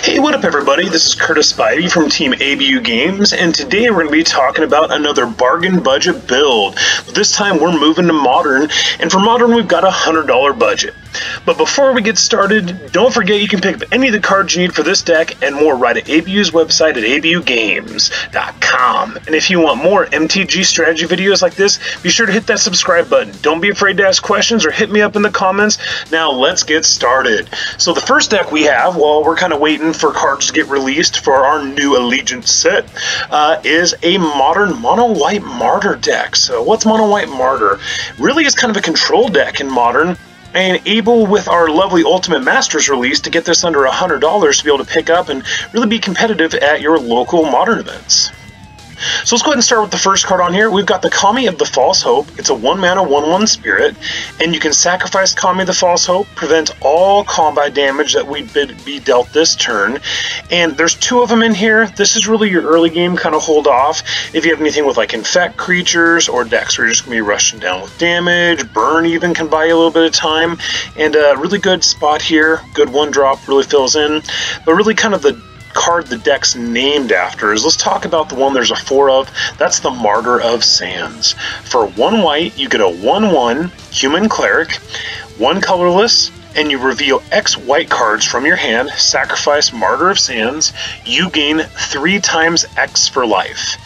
Hey, what up everybody? This is Curtis Spivey from Team ABU Games, and today we're going to be talking about another bargain budget build. This time we're moving to Modern, and for Modern we've got a $100 budget. But before we get started, don't forget you can pick up any of the cards you need for this deck and more right at ABU's website at abugames.com. And if you want more MTG strategy videos like this, be sure to hit that subscribe button. Don't be afraid to ask questions or hit me up in the comments. Now let's get started. So the first deck we have, well, we're kind of waiting for cards to get released for our new Allegiance set, is a Modern Mono-White Martyr deck. So what's Mono-White Martyr? Really is kind of a control deck in Modern, and able with our lovely Ultimate Masters release to get this under $100 to be able to pick up and really be competitive at your local Modern events. So let's go ahead and start with the first card on here. We've got the Kami of the False Hope. It's a 1-mana 1/1 spirit, and you can sacrifice Kami of the False Hope, prevent all combat damage that would be dealt this turn. And there's two of them in here. This is really your early game kind of hold off. If you have anything with like infect creatures or decks where you're just going to be rushing down with damage, burn even can buy you a little bit of time. And a really good spot here. Good 1-drop, really fills in. But really kind of the card the deck's named after is, let's talk about the one there's a 4 of. That's the Martyr of Sands. For 1 white, you get a 1/1 human cleric, 1 colorless, and you reveal X white cards from your hand, sacrifice Martyr of Sands, you gain 3 times X for life.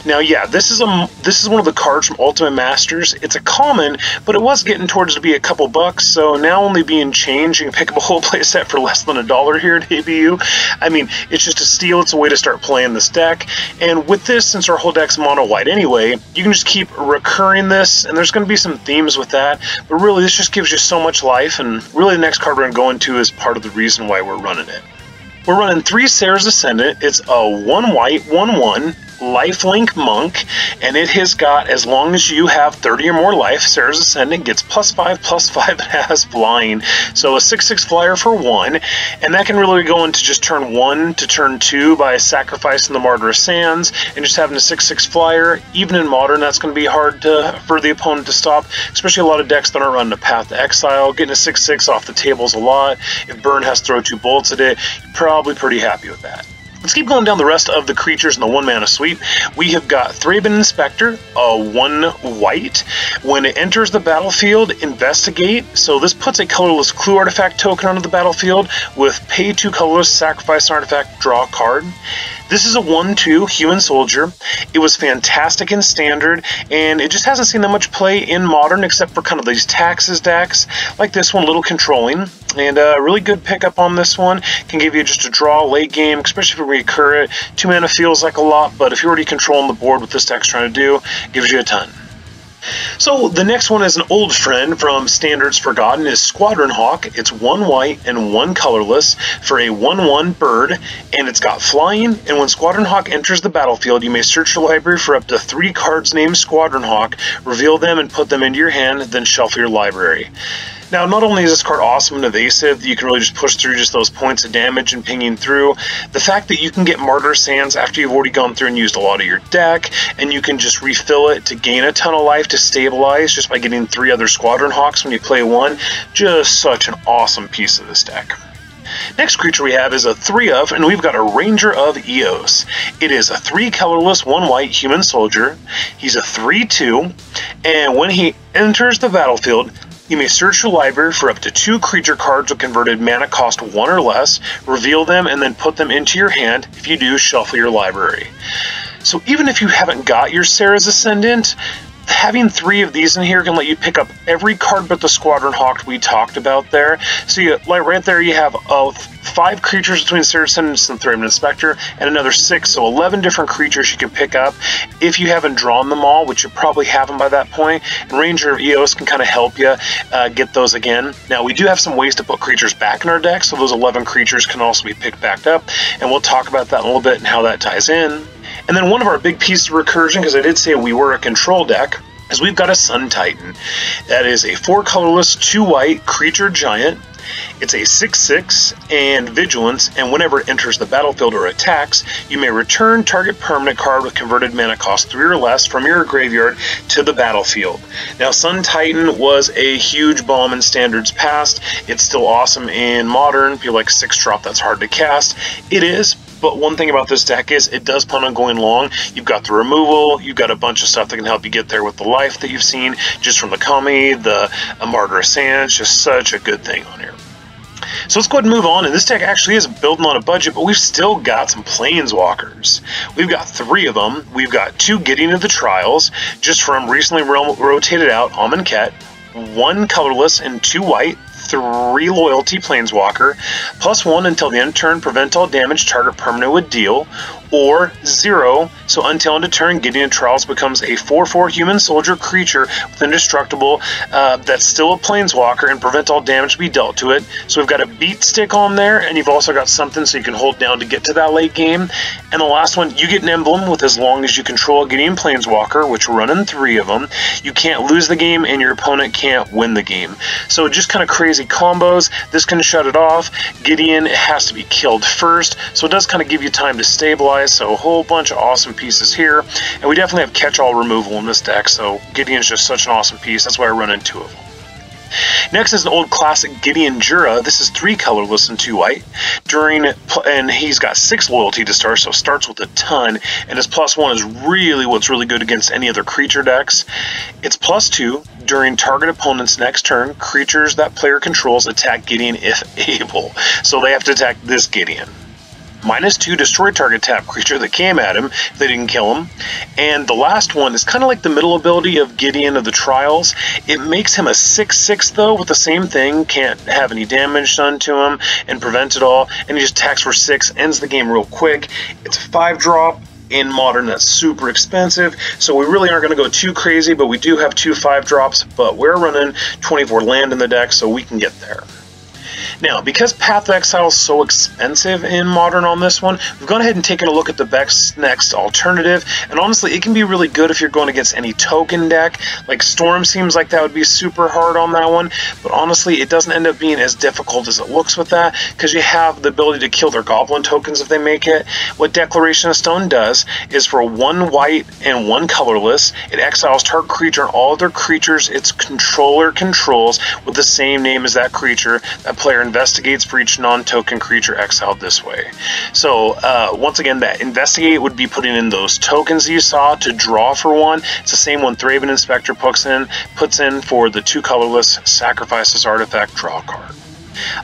Now, yeah, this is one of the cards from Ultimate Masters. It's a common, but it was getting towards to be a couple bucks, so now only being changed, you can pick up a whole playset for less than $1 here at ABU. I mean, it's just a steal. It's a way to start playing this deck, and with this, since our whole deck's mono-white anyway, you can just keep recurring this, and there's going to be some themes with that, but really, this just gives you so much life, and really, the next card we're going to go into is part of the reason why we're running it. We're running 3 Serra Ascendant. It's a 1 white, 1/1 lifelink monk, and it has got, as long as you have 30 or more life, Serra's Ascendant gets +5/+5. It has flying, so a 6/6 flyer for 1, and that can really go into just turn 1 to turn 2 by sacrificing the Martyr of Sands and just having a 6/6 flyer. Even in Modern, that's going to be hard for the opponent to stop, especially a lot of decks that aren't running a Path to Exile. Getting a 6/6 off the tables a lot. If Burn has to throw 2 bolts at it, you're probably pretty happy with that. Let's keep going down the rest of the creatures in the 1-mana suite. We have got Thraben Inspector, a 1 white. When it enters the battlefield, investigate. So this puts a colorless clue artifact token onto the battlefield with pay 2 colorless, sacrifice an artifact, draw a card. This is a 1/2 human soldier. It was fantastic in Standard, and it just hasn't seen that much play in Modern except for kind of these taxes decks. Like this one, little controlling. And a really good pickup on this one. Can give you just a draw late game, especially if you recur it. 2 mana feels like a lot, but if you're already controlling the board, what this deck's trying to do, it gives you a ton. So the next one is an old friend from Standards Forgotten, is Squadron Hawk. It's 1 white and 1 colorless for a 1/1 bird, and it's got flying, and when Squadron Hawk enters the battlefield, you may search your library for up to 3 cards named Squadron Hawk, reveal them and put them into your hand, then shuffle your library. Now, not only is this card awesome and evasive, you can really just push through just those points of damage and pinging through. The fact that you can get Martyr Sands after you've already gone through and used a lot of your deck, and you can just refill it to gain a ton of life to stabilize just by getting 3 other Squadron Hawks when you play 1, just such an awesome piece of this deck. Next creature we have is a 3 of, and we've got a Ranger of Eos. It is a 3 colorless, 1 white human soldier. He's a 3/2, and when he enters the battlefield, you may search your library for up to 2 creature cards with converted mana cost 1 or less, reveal them, and then put them into your hand. If you do, shuffle your library. So even if you haven't got your Serra's Ascendant, having 3 of these in here can let you pick up every card but the Squadron Hawk we talked about there. So you, like right there, you have 5 creatures between Serra Ascendant and Thraben Inspector, and another 6, so 11 different creatures you can pick up if you haven't drawn them all, which you probably haven't by that point. And Ranger of Eos can kind of help you get those again. Now, we do have some ways to put creatures back in our deck, so those 11 creatures can also be picked back up, and we'll talk about that in a little bit and how that ties in. And then one of our big pieces of recursion, because I did say we were a control deck, is we've got a Sun Titan. That is a 4 colorless, 2 white creature giant. It's a 6/6 and vigilance, and whenever it enters the battlefield or attacks, you may return target permanent card with converted mana cost 3 or less from your graveyard to the battlefield. Now, Sun Titan was a huge bomb in Standards past. It's still awesome in Modern. People like 6-drop, that's hard to cast. It is. But one thing about this deck is it does plan on going long. You've got the removal, you've got a bunch of stuff that can help you get there with the life that you've seen just from the Kami, the Martyr of Sands, just such a good thing on here. So let's go ahead and move on, and this deck actually is building on a budget, but we've still got some Planeswalkers. We've got 3 of them. We've got 2 Gideon of the Trials, just from recently rotated out Amonkhet, 1 colorless and 2 white, 3 loyalty Planeswalker, +1 until the end of turn, prevent all damage target permanent would deal, or 0, so until end of turn, Gideon Trials becomes a 4/4 human soldier creature with indestructible that's still a Planeswalker, and prevent all damage to be dealt to it. So we've got a beat stick on there, and you've also got something so you can hold down to get to that late game. And the last one, you get an emblem with as long as you control a Gideon Planeswalker, which we're running 3 of them. You can't lose the game, and your opponent can't win the game. So just kind of crazy combos. This can shut it off. Gideon has to be killed first, so it does kind of give you time to stabilize. So a whole bunch of awesome pieces here, and we definitely have catch-all removal in this deck, so Gideon's just such an awesome piece. That's why I run in 2 of them. Next is an old classic Gideon Jura. This is 3 colorless and 2 white. And he's got 6 loyalty to start, so starts with a ton, and his +1 is really what's really good against any other creature decks. It's +2. During target opponent's next turn, creatures that player controls attack Gideon if able. So they have to attack this Gideon. -2, destroy target tap creature that came at him if they didn't kill him. And the last one is kind of like the middle ability of Gideon of the Trials. It makes him a 6/6 though, with the same thing, can't have any damage done to him, and prevent it all, and he just attacks for 6, ends the game real quick. It's a 5-drop. In Modern, that's super expensive, so we really aren't going to go too crazy, but we do have 2 5-drops, but we're running 24 land in the deck, so we can get there. Now, because Path of Exile is so expensive in Modern on this one, we've gone ahead and taken a look at the best next alternative, and honestly, it can be really good if you're going against any token deck. Like Storm seems like that would be super hard on that one, but honestly, it doesn't end up being as difficult as it looks with that, because you have the ability to kill their Goblin tokens if they make it. What Declaration of Stone does is for 1 white and 1 colorless, it exiles target creature and all other creatures its controller controls with the same name as that creature. That player investigates for each non-token creature exiled this way. So once again, that investigate would be putting in those tokens you saw to draw for 1. It's the same one Thraben Inspector puts in for the 2 colorless, sacrifice this artifact, draw a card.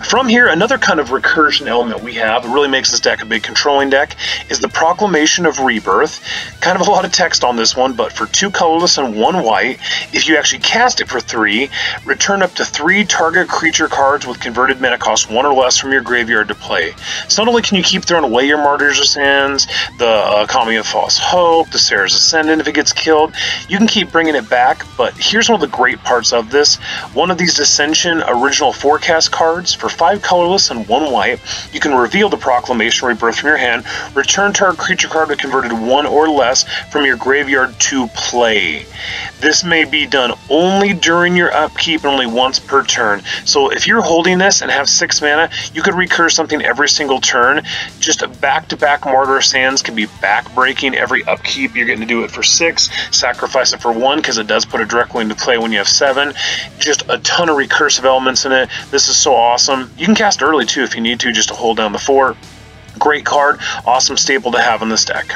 From here, another kind of recursion element we have that really makes this deck a big controlling deck is the Proclamation of Rebirth. Kind of a lot of text on this one, but for 2 colorless and 1 white, if you actually cast it for 3, return up to 3 target creature cards with converted mana cost 1 or less from your graveyard to play. So not only can you keep throwing away your Martyrs of Sands, the Kami of False Hope, the Serra Ascendant if it gets killed, you can keep bringing it back, but here's one of the great parts of this. One of these Disenchant original forecast cards, for 5 colorless and 1 white, you can reveal the Proclamation of Rebirth from your hand, return target creature card with converted 1 or less from your graveyard to play. This may be done only during your upkeep and only once per turn. So if you're holding this and have 6 mana, you could recur something every single turn. Just a back-to-back Martyr of Sands can be back-breaking every upkeep. You're getting to do it for 6, sacrifice it for 1 because it does put it directly into play when you have 7. Just a ton of recursive elements in it. This is so awesome. You can cast early too if you need to, just to hold down the 4. Great card, awesome staple to have in this deck.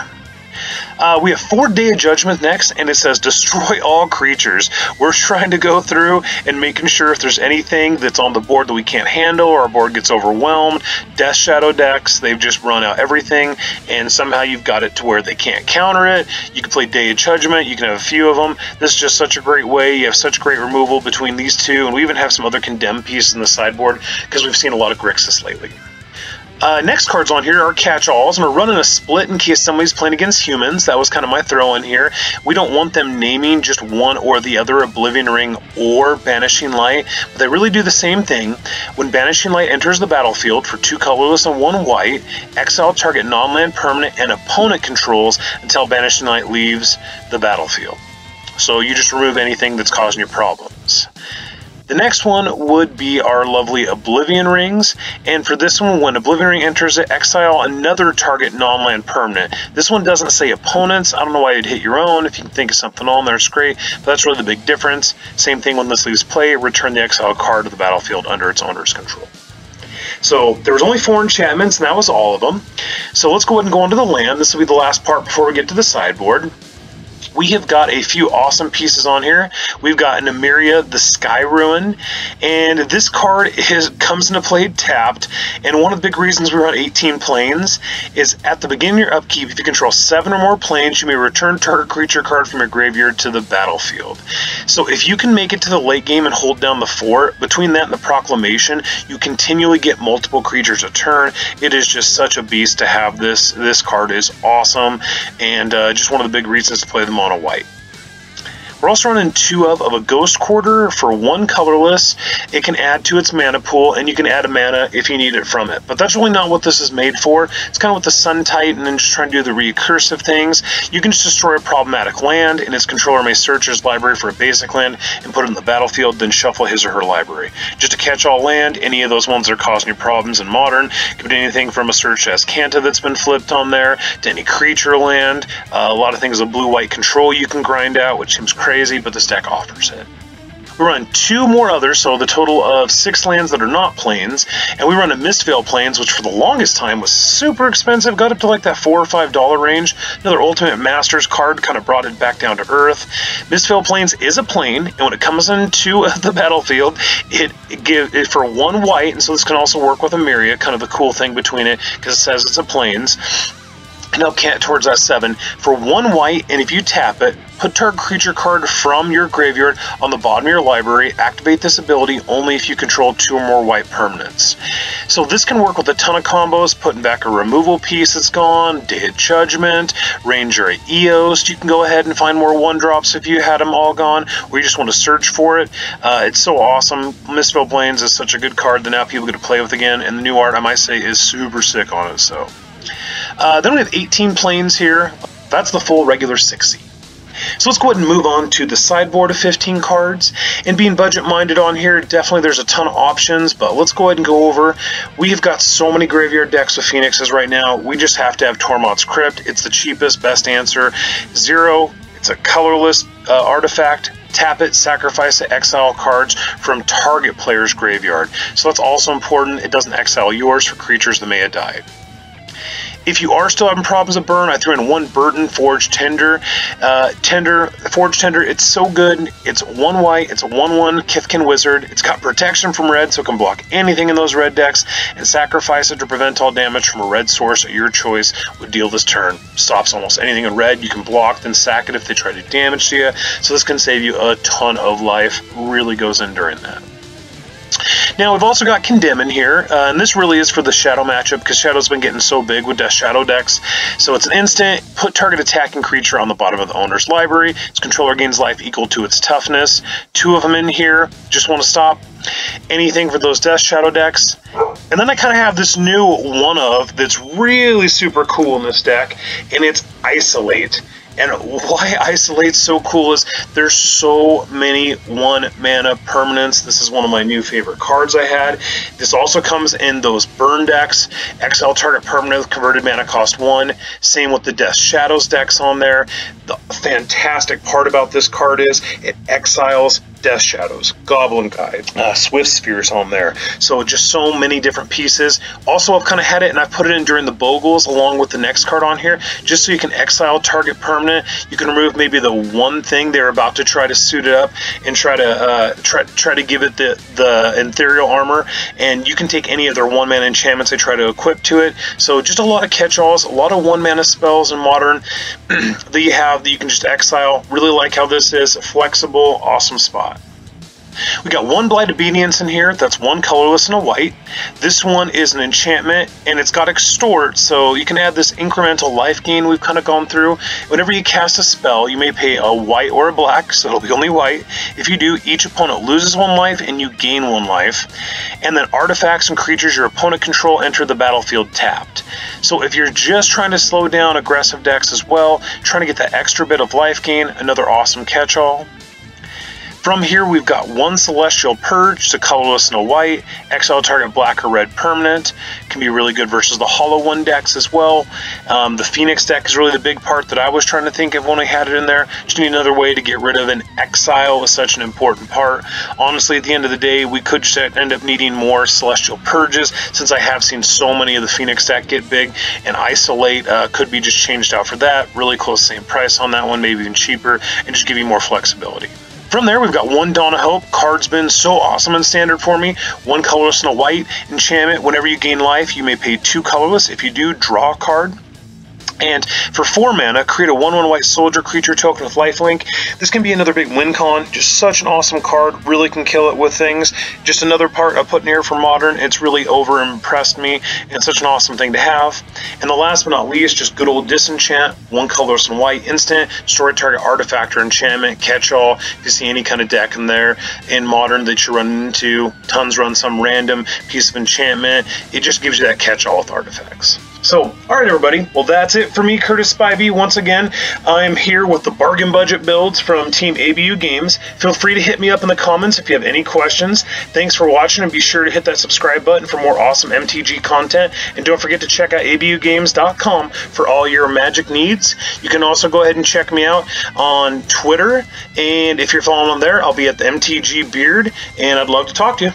We have 4 Day of Judgment next, and it says destroy all creatures. We're trying to go through and making sure if there's anything that's on the board that we can't handle or our board gets overwhelmed. Death Shadow decks, they've just run out everything, and somehow you've got it to where they can't counter it. You can play Day of Judgment, you can have a few of them. This is just such a great way. You have such great removal between these 2, and we even have some other Condemn pieces in the sideboard because we've seen a lot of Grixis lately. Next cards on here are catch-alls, and we're running a split in case somebody's playing against humans. That was kind of my throw in here. We don't want them naming just one or the other, Oblivion Ring or Banishing Light, but they really do the same thing. When Banishing Light enters the battlefield for 2 colorless and 1 white, exile target non-land permanent and opponent controls until Banishing Light leaves the battlefield. So you just remove anything that's causing you problems. The next one would be our lovely Oblivion Rings, and for this one, when Oblivion Ring enters it, exile another target non-land permanent. This one doesn't say opponents. I don't know why you'd hit your own. If you can think of something on there, it's great, but that's really the big difference. Same thing when this leaves play, return the exile card to the battlefield under its owner's control. So there was only 4 enchantments, and that was all of them. So let's go ahead and go on to the land. This will be the last part before we get to the sideboard. We have got a few awesome pieces on here. We've got an Emeria, the Sky Ruin, and this card comes into play tapped, and one of the big reasons we run 18 planes is at the beginning of your upkeep, if you control 7 or more planes, you may return target creature card from your graveyard to the battlefield. So if you can make it to the late game and hold down the fort, between that and the Proclamation, you continually get multiple creatures a turn. It is just such a beast to have this. This card is awesome, and just one of the big reasons to play them mono white. We're also running 2 of a Ghost Quarter for 1 colorless. It can add to its mana pool, and you can add a mana if you need it from it. But that's really not what this is made for. It's kind of with the Sun Titan and just trying to do the recursive things. You can just destroy a problematic land, and its controller may search his library for a basic land and put it in the battlefield, then shuffle his or her library. Just a catch-all land, any of those ones that are causing you problems in Modern. Could be anything from a search as Kanta that's been flipped on there, to any creature land. A lot of things of blue-white control you can grind out, which seems crazy, but this deck offers it. We run 2 more others, so the total of 6 lands that are not plains, and we run a Mistveil Plains, which for the longest time was super expensive, got up to like that $4 or $5 range. Another Ultimate Masters card kind of brought it back down to earth. Mistveil Plains is a plane, and when it comes into the battlefield, it gives it for 1 white, and so this can also work with Emeria, kind of the cool thing between it, because it says it's a plains. Now towards that 7 for 1 white, and if you tap it, put target creature card from your graveyard on the bottom of your library. Activate this ability only if you control 2 or more white permanents. So this can work with a ton of combos, putting back a removal piece that's gone, Day of Judgment, Ranger of Eos. You can go ahead and find more 1-drops if you had them all gone, or you just want to search for it. It's so awesome. Mistveil Plains is such a good card that now people get to play with again, and the new art, I might say, is super sick on it. So. Then we have 18 planes here. That's the full regular 6C. So let's go ahead and move on to the sideboard of 15 cards. And being budget-minded on here, definitely there's a ton of options, but let's go ahead and go over. We have got so many graveyard decks with Phoenixes right now. We just have to have Tormod's Crypt. It's the cheapest, best answer. 0, it's a colorless artifact. Tap it, sacrifice it, exile cards from target player's graveyard. So that's also important. It doesn't exile yours for creatures that may have died. If you are still having problems with burn, I threw in 1 Burrenton Forge-Tender. Forge-Tender, it's so good. It's 1 white, it's a 1/1 Kithkin Wizard. It's got protection from red, so it can block anything in those red decks, and sacrifice it to prevent all damage from a red source at your choice would deal this turn. Stops almost anything in red. You can block, then sack it if they try to do damage to you. So this can save you a ton of life. Really goes in during that. Now, we've also got Condemn in here, and this really is for the Shadow matchup, because Shadow's been getting so big with Death Shadow decks. So it's an instant, put target attacking creature on the bottom of the owner's library. Its controller gains life equal to its toughness. 2 of them in here, just want to stop anything for those Death Shadow decks. And then I kind of have this new one of that's really super cool in this deck, and it's Isolate. And why Isolate's so cool is there's so many 1-mana permanents. This is one of my new favorite cards I had. This also comes in those burn decks. Exile target permanent with converted mana cost 1. Same with the Death Shadows decks on there. The fantastic part about this card is it exiles Death Shadows, Goblin Guide, Swift Spheres on there. So just so many different pieces. Also, I've kind of had it and I put it in during the Bogles along with the next card on here, just so you can exile target permanent. You can remove maybe the one thing they're about to try to suit it up and try to give it the ethereal armor, and you can take any of their 1-mana enchantments they try to equip to it. So just a lot of catch-alls, a lot of 1-mana spells in Modern that you have that you can just exile. Really like how this is flexible, awesome spot. We got 1 Blight Obedience in here. That's 1 colorless and a white. This one is an enchantment, and it's got Extort, so you can add this incremental life gain we've kind of gone through. Whenever you cast a spell, you may pay a white or a black, so it'll be only white. If you do, each opponent loses 1 life, and you gain 1 life. And then artifacts and creatures your opponent control enter the battlefield tapped. So if you're just trying to slow down aggressive decks as well, trying to get that extra bit of life gain, another awesome catch-all. From here, we've got 1 Celestial Purge to colorless and a white, exile target black or red permanent. Can be really good versus the Hollow One decks as well. The Phoenix deck is really the big part that I was trying to think of when I had it in there. Just need another way to get rid of an exile is such an important part. Honestly, at the end of the day, we could just end up needing more Celestial Purges, since I have seen so many of the Phoenix deck get big, and Isolate could be just changed out for that. Really close, same price on that one, maybe even cheaper, and just give you more flexibility. From there, we've got 1 Dawn of Hope. Card's been so awesome in Standard for me. 1 colorless and a white. Enchantment, whenever you gain life, you may pay 2 colorless. If you do, draw a card. And for 4 mana, create a 1/1 white soldier creature token with lifelink. This can be another big win con. Just such an awesome card. Really can kill it with things. Just another part I put in here for Modern. It's really over impressed me. And it's such an awesome thing to have. And the last but not least, just good old Disenchant. 1 colorless and white instant. Destroy target artifact or enchantment. Catch all. If you see any kind of deck in there in Modern that you're running into, tons run some random piece of enchantment. It just gives you that catch all with artifacts. So, alright everybody, well that's it for me, Curtis Spivey. Once again, I'm here with the bargain budget builds from Team ABU Games. Feel free to hit me up in the comments if you have any questions. Thanks for watching, and be sure to hit that subscribe button for more awesome MTG content. And don't forget to check out abugames.com for all your Magic needs. You can also go ahead and check me out on Twitter, and if you're following on there, I'll be at the MTG Beard, and I'd love to talk to you.